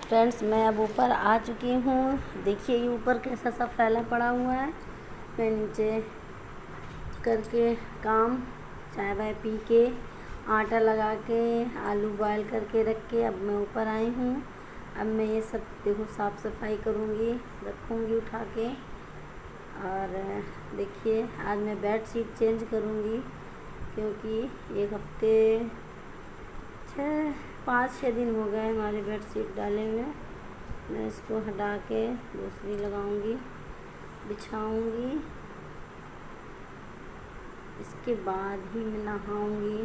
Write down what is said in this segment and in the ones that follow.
Friends, मैं अब ऊपर आ चुकी हूँ। देखिए ये ऊपर कैसा सब फैला पड़ा हुआ है। मैं नीचे करके काम, चाय वाय पी के, आटा लगा के, आलू बॉयल करके रख के अब मैं ऊपर आई हूँ। अब मैं ये सब देखो साफ़ सफाई करूँगी, रखूँगी उठा के। और देखिए आज मैं बेड शीट चेंज करूँगी क्योंकि एक हफ्ते 5-6 दिन हो गए हमारे बेड शीट डाले हुए। मैं इसको हटा के दूसरी लगाऊंगी, बिछाऊंगी। इसके बाद ही मैं नहाऊंगी।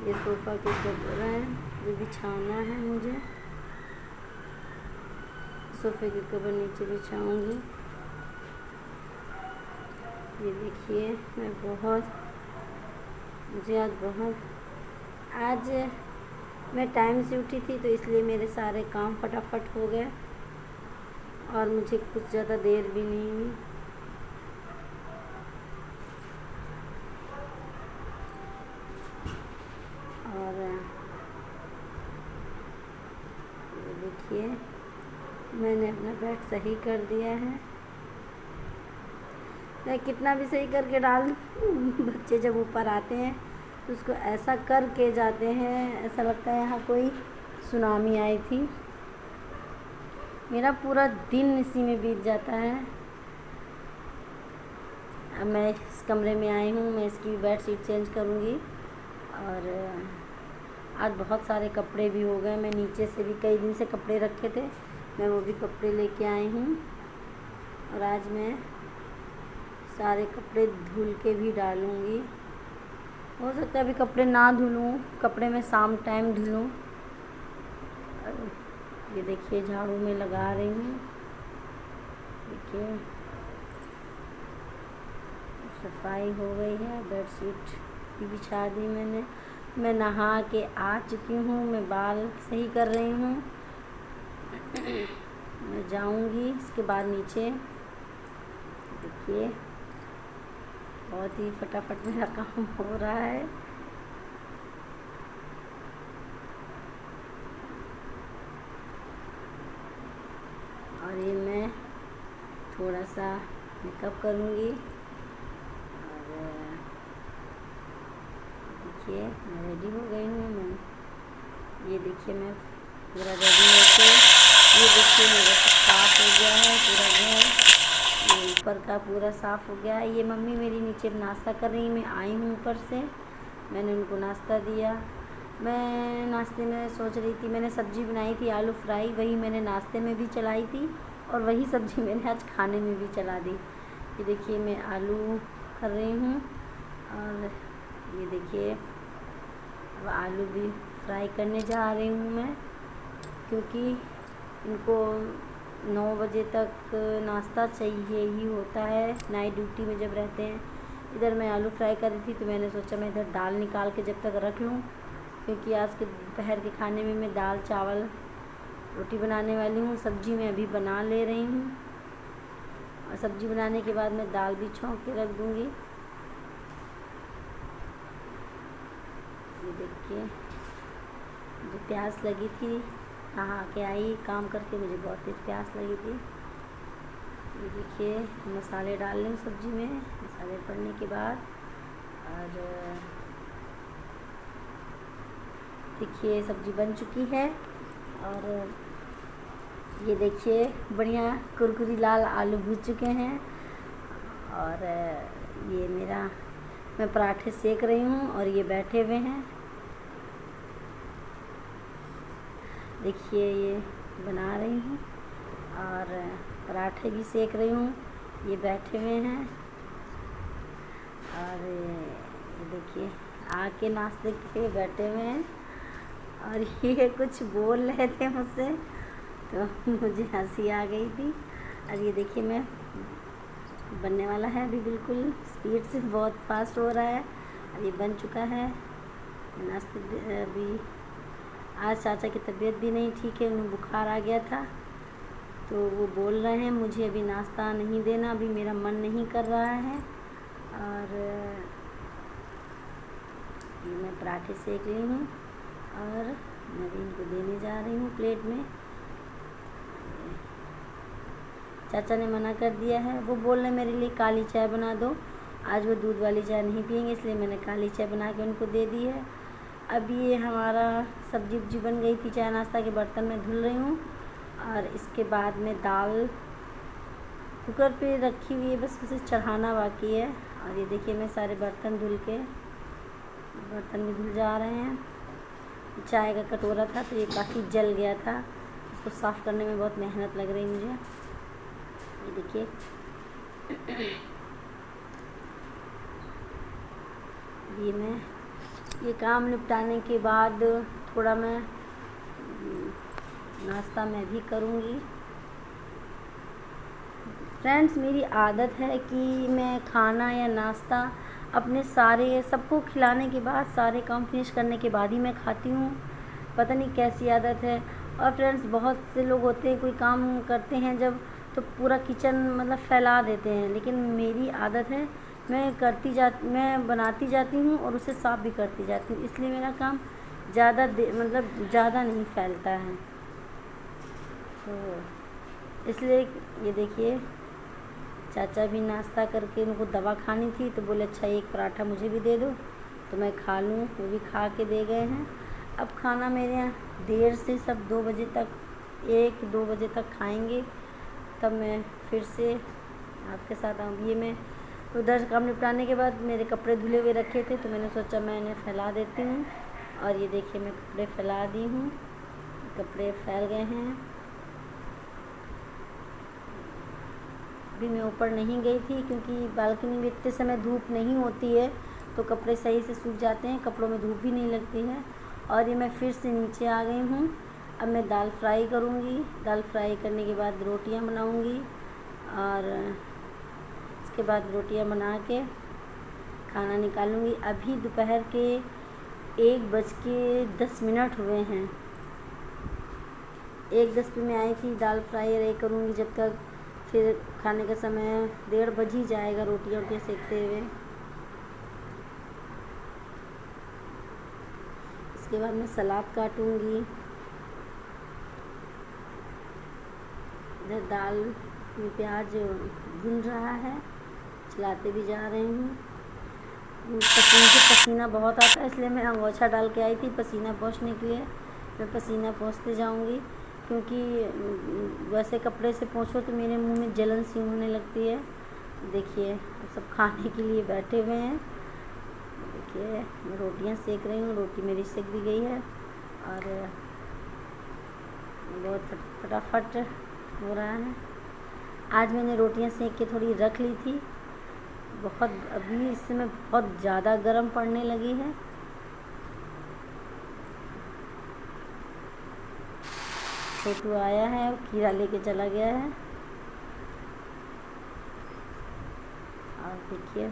ये सोफ़ा के कवर हैं जो बिछाना है मुझे। सोफ़े के कवर नीचे बिछाऊंगी। ये देखिए आज मैं टाइम से उठी थी तो इसलिए मेरे सारे काम फटाफट हो गए और मुझे कुछ ज़्यादा देर भी नहीं हुई। और ये देखिए मैंने अपना बेड सही कर दिया है। मैं कितना भी सही करके डाल दूँ, बच्चे जब ऊपर आते हैं तो उसको ऐसा करके जाते हैं, ऐसा लगता है यहाँ कोई सुनामी आई थी। मेरा पूरा दिन इसी में बीत जाता है। अब मैं इस कमरे में आई हूँ, मैं इसकी बेड शीट चेंज करूँगी। और आज बहुत सारे कपड़े भी हो गए। मैं नीचे से भी कई दिन से कपड़े रखे थे, मैं वो भी कपड़े लेके आई हूँ। और आज मैं सारे कपड़े धुल के भी डालूँगी। हो सकता है अभी कपड़े ना धुलूँ, कपड़े मैं शाम टाइम धुलूँ। ये देखिए झाड़ू में लगा रही हूँ। देखिए सफाई हो गई है, बेड शीट भी बिछा दी मैंने। मैं नहा के आ चुकी हूँ, मैं बाल सही कर रही हूँ। मैं जाऊँगी इसके बाद नीचे। देखिए बहुत ही फटाफट मेरा काम हो रहा है। और ये मैं थोड़ा सा मेकअप करूँगी। और देखिए मैं रेडी हो गई हूँ। ये देखिए मैं पूरा रेडी होके, ये देखिए मेरा साफ़ हो गया है पूरा घर। ये ऊपर का पूरा साफ़ हो गया है। ये मम्मी मेरी नीचे नाश्ता कर रही। मैं आई हूँ ऊपर से, मैंने उनको नाश्ता दिया। मैं नाश्ते में सोच रही थी, मैंने सब्ज़ी बनाई थी आलू फ्राई, वही मैंने नाश्ते में भी चलाई थी और वही सब्ज़ी मैंने आज खाने में भी चला दी। ये देखिए मैं आलू कर रही हूँ। और ये देखिए अब आलू भी फ्राई करने जा रही हूँ मैं, क्योंकि इनको 9 बजे तक नाश्ता चाहिए ही होता है नाइट ड्यूटी में जब रहते हैं। इधर मैं आलू फ्राई कर रही थी तो मैंने सोचा मैं इधर दाल निकाल के जब तक रख लूँ, क्योंकि आज के दोपहर के खाने में मैं दाल चावल रोटी बनाने वाली हूँ। सब्ज़ी मैं अभी बना ले रही हूँ और सब्ज़ी बनाने के बाद मैं दाल भी छौंक के रख दूँगी। ये देखिए मुझे प्यास लगी थी, नहा के आई काम करके, मुझे बहुत तेज़ प्यास लगी थी। ये देखिए मसाले डाल लें सब्ज़ी में, मसाले पड़ने के बाद। और देखिए सब्ज़ी बन चुकी है। और ये देखिए बढ़िया कुरकुरी लाल आलू भूज चुके हैं। और ये मैं पराठे सेक रही हूँ और ये बैठे हुए हैं। देखिए ये बना रही हूँ और पराठे भी सेक रही हूँ, ये बैठे हुए हैं। और ये देखिए आके नाश्ते के बैठे हुए हैं और ये कुछ बोल रहे थे मुझसे तो मुझे हंसी आ गई थी। और ये देखिए मैं बनने वाला है अभी, बिल्कुल स्पीड से, बहुत फास्ट हो रहा है। और ये बन चुका है नाश्ते। अभी आज चाचा की तबीयत भी नहीं ठीक है, उन्हें बुखार आ गया था तो वो बोल रहे हैं मुझे अभी नाश्ता नहीं देना, अभी मेरा मन नहीं कर रहा है। और मैं पराठे सेक ली हूँ और नवीन को देने जा रही हूँ प्लेट में। चाचा ने मना कर दिया है, वो बोल रहे मेरे लिए काली चाय बना दो। आज वो दूध वाली चाय नहीं पियेंगे, इसलिए मैंने काली चाय बना के उनको दे दी है। अब ये हमारा सब्जी उब्जी बन गई थी, चाय नाश्ता के बर्तन में धुल रही हूँ और इसके बाद में दाल कुकर पे रखी हुई है, बस उसे चढ़ाना बाकी है। और ये देखिए मैं सारे बर्तन भी धुल जा रहे हैं। चाय का कटोरा था तो ये काफ़ी जल गया था, इसको साफ़ करने में बहुत मेहनत लग रही मुझे। ये देखिए ये काम निपटाने के बाद थोड़ा मैं नाश्ता मैं भी करूँगी। फ्रेंड्स, मेरी आदत है कि मैं खाना या नाश्ता अपने सारे सबको खिलाने के बाद, सारे काम फिनिश करने के बाद ही मैं खाती हूँ। पता नहीं कैसी आदत है। और फ्रेंड्स, बहुत से लोग होते हैं, कोई काम करते हैं जब तो पूरा किचन मतलब फैला देते हैं, लेकिन मेरी आदत है मैं बनाती जाती हूँ और उसे साफ़ भी करती जाती हूँ, इसलिए मेरा काम ज़्यादा नहीं फैलता है। तो इसलिए ये देखिए चाचा भी नाश्ता करके, उनको दवा खानी थी तो बोले अच्छा एक पराठा मुझे भी दे दो तो मैं खा लूँ, वो भी खा के दे गए हैं। अब खाना मेरे यहाँ देर से सब 2 बजे तक 1-2 बजे तक खाएंगे, तब मैं फिर से आपके साथ आऊँगी। ये मैं उधर काम निपटाने के बाद मेरे कपड़े धुले हुए रखे थे तो मैंने सोचा मैं इन्हें फैला देती हूँ। और ये देखिए मैं कपड़े फैला दी हूँ, कपड़े फैल गए हैं। अभी मैं ऊपर नहीं गई थी क्योंकि बालकनी में इतने समय धूप नहीं होती है तो कपड़े सही से सूख जाते हैं, कपड़ों में धूप भी नहीं लगती है। और ये मैं फिर से नीचे आ गई हूँ। अब मैं दाल फ्राई करूँगी। दाल फ्राई करने के बाद रोटियाँ बनाऊँगी और उसके बाद रोटियाँ बना के खाना निकालूँगी। अभी दोपहर के 1:10 हुए हैं। 1:10 पे मैं आई थी। दाल फ्राई अरे करूँगी जब तक, फिर खाने का समय 1:30 बज ही जाएगा रोटियाँ सेकते हुए। इसके बाद मैं सलाद काटूँगी। इधर दाल में प्याज भून रहा है, चलाते भी जा रही हूँ। पसीना बहुत आता है, इसलिए मैं अंगोछा डाल के आई थी पसीना पोंछने के लिए। मैं पसीना पोंछते जाऊँगी क्योंकि वैसे कपड़े से पोंछो तो मेरे मुंह में जलन सी होने लगती है। देखिए सब खाने के लिए बैठे हुए हैं। देखिए मैं रोटियां सेक रही हूँ, रोटी मेरी सेक भी गई है और बहुत फटाफट हो रहा है। आज मैंने रोटियां सेक के थोड़ी रख ली थी, अभी इस समय बहुत ज़्यादा गर्म पड़ने लगी है। छोटू आया है और खीरा लेके चला गया है। और देखिए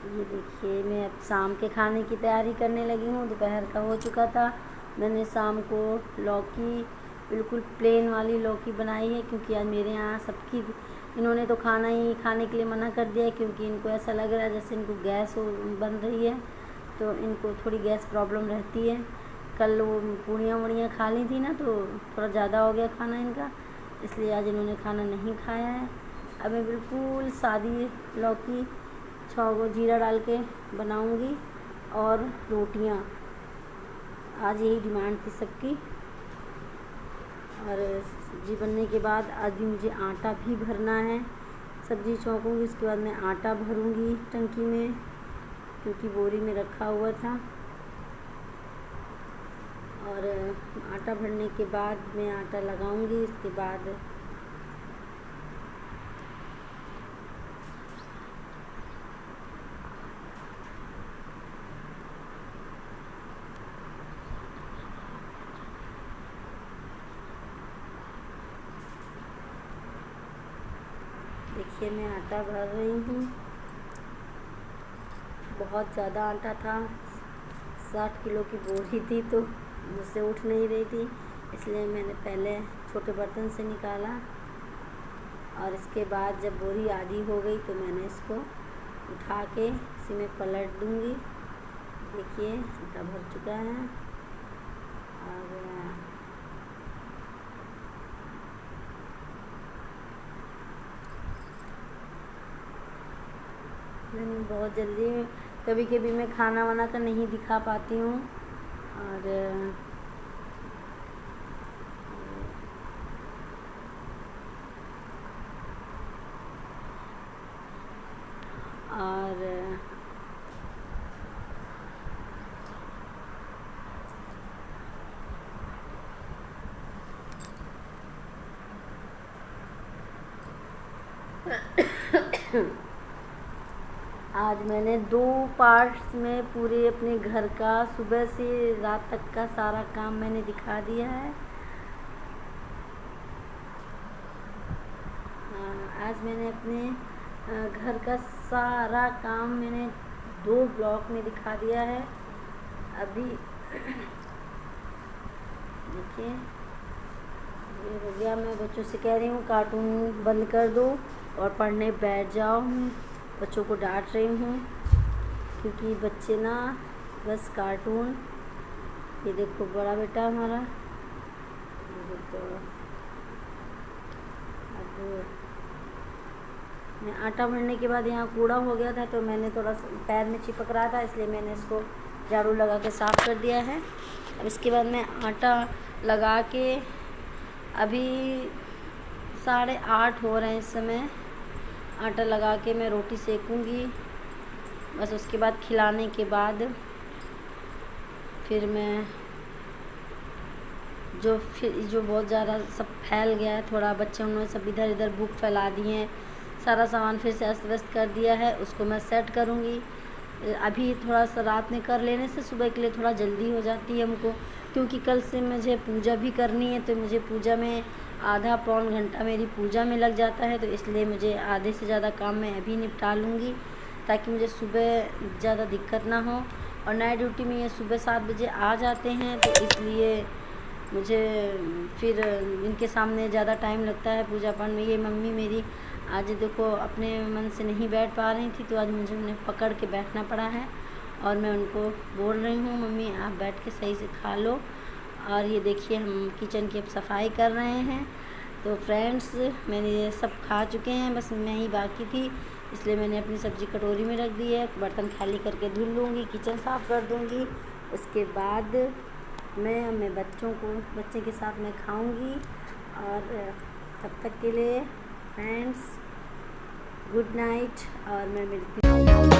ये देखिए मैं अब शाम के खाने की तैयारी करने लगी हूँ। दोपहर का हो चुका था। मैंने शाम को लौकी, बिल्कुल प्लेन वाली लौकी बनाई है क्योंकि आज मेरे यहाँ सबकी, इन्होंने तो खाने के लिए मना कर दिया है क्योंकि इनको ऐसा लग रहा है जैसे इनको गैस बन रही है, तो इनको थोड़ी गैस प्रॉब्लम रहती है। कल वो पूड़ियाँ वड़ियाँ खा ली थी ना तो थोड़ा ज़्यादा हो गया खाना इनका, इसलिए आज इन्होंने खाना नहीं खाया है। अब मैं बिल्कुल सादी लौकी 6 गो जीरा डाल के बनाऊँगी और रोटियाँ। आज यही डिमांड थी सबकी। और सब्ज़ी बनने के बाद आज भी मुझे आटा भी भरना है। सब्ज़ी छौंकूँगी, उसके बाद मैं आटा भरूँगी टंकी में क्योंकि बोरी में रखा हुआ था। और आटा भरने के बाद मैं आटा लगाऊंगी। इसके बाद देखिए मैं आटा भर रही हूँ। बहुत ज़्यादा आटा था, 60 किलो की बोरी थी तो मुझसे उठ नहीं रही थी, इसलिए मैंने पहले छोटे बर्तन से निकाला और इसके बाद जब बोरी आधी हो गई तो मैंने इसको उठा के इसी में पलट दूँगी। देखिए आटा भर चुका है और मैंने बहुत जल्दी, कभी कभी मैं खाना वाना का नहीं दिखा पाती हूँ और आज मैंने 2 पार्ट्स में पूरे अपने घर का सुबह से रात तक का सारा काम मैंने दिखा दिया है। आज मैंने अपने घर का सारा काम मैंने 2 ब्लॉक में दिखा दिया है। अभी देखिए ये हो गया। मैं बच्चों से कह रही हूँ कार्टून बंद कर दो और पढ़ने बैठ जाओ। बच्चों को डांट रही हूँ क्योंकि बच्चे ना बस कार्टून। ये देखो बड़ा बेटा हमारा, ये देखो। अब मैं आटा भरने के बाद यहाँ कूड़ा हो गया था तो मैंने थोड़ा पैर में चिपक रहा था, इसलिए मैंने इसको झाड़ू लगा के साफ़ कर दिया है। अब इसके बाद मैं आटा लगा के, अभी 8:30 हो रहे हैं इस समय, आटा लगा के मैं रोटी सेकूँगी। बस उसके बाद खिलाने के बाद फिर मैं जो बहुत ज़्यादा सब फैल गया है थोड़ा, बच्चे उन्होंने सब इधर इधर बुक फैला दिए हैं, सारा सामान फिर से अस्त व्यस्त कर दिया है, उसको मैं सेट करूँगी। अभी थोड़ा सा रात में कर लेने से सुबह के लिए थोड़ा जल्दी हो जाती है हमको, क्योंकि कल से मुझे पूजा भी करनी है। तो मुझे पूजा में आधा पौन घंटा मेरी पूजा में लग जाता है, तो इसलिए मुझे आधे से ज़्यादा काम मैं अभी निपटा लूँगी ताकि मुझे सुबह ज़्यादा दिक्कत ना हो। और नाइट ड्यूटी में ये सुबह 7 बजे आ जाते हैं, तो इसलिए मुझे फिर इनके सामने ज़्यादा टाइम लगता है पूजा पाठ में। ये मम्मी मेरी आज देखो अपने मन से नहीं बैठ पा रही थी, तो आज मुझे उन्हें पकड़ के बैठना पड़ा है और मैं उनको बोल रही हूँ मम्मी आप बैठ के सही से खा लो। और ये देखिए हम किचन की अब सफाई कर रहे हैं। तो फ्रेंड्स मैंने ये सब खा चुके हैं, बस मैं ही बाकी थी, इसलिए मैंने अपनी सब्ज़ी कटोरी में रख दी है। बर्तन खाली करके धुल लूँगी, किचन साफ़ कर दूँगी। उसके बाद मैं बच्चे के साथ मैं खाऊँगी। और तब तक के लिए फ्रेंड्स गुड नाइट। और मैं मिलती हूँ।